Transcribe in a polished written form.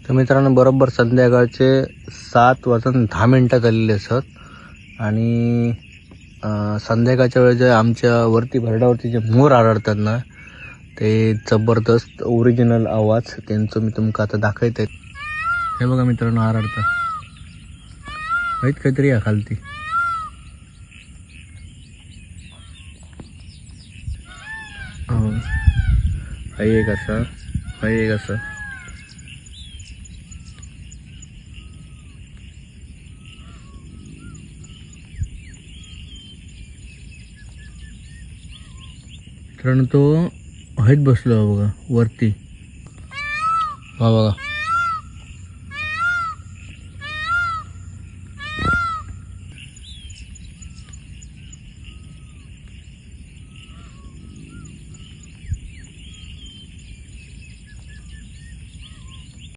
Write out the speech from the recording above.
तर मित्रांनो बरोबर संध्याकाळचे 7:10 झालेले असत आणि संध्याकाळच्या वेळेस जे आमच्या वरती भरडावरती जे मोर आढळतात ना ते जबरदस्त ओरिजिनल आवाज त्यांचं मी तुमका आता दाखवत आहेत. हे बघा मित्रांनो आरडता माहीत काहीतरी या खालती. हो हाय एक असा हाय एक असा. मित्रांनो तो हाईत बसलो बघा वरती. हा बघा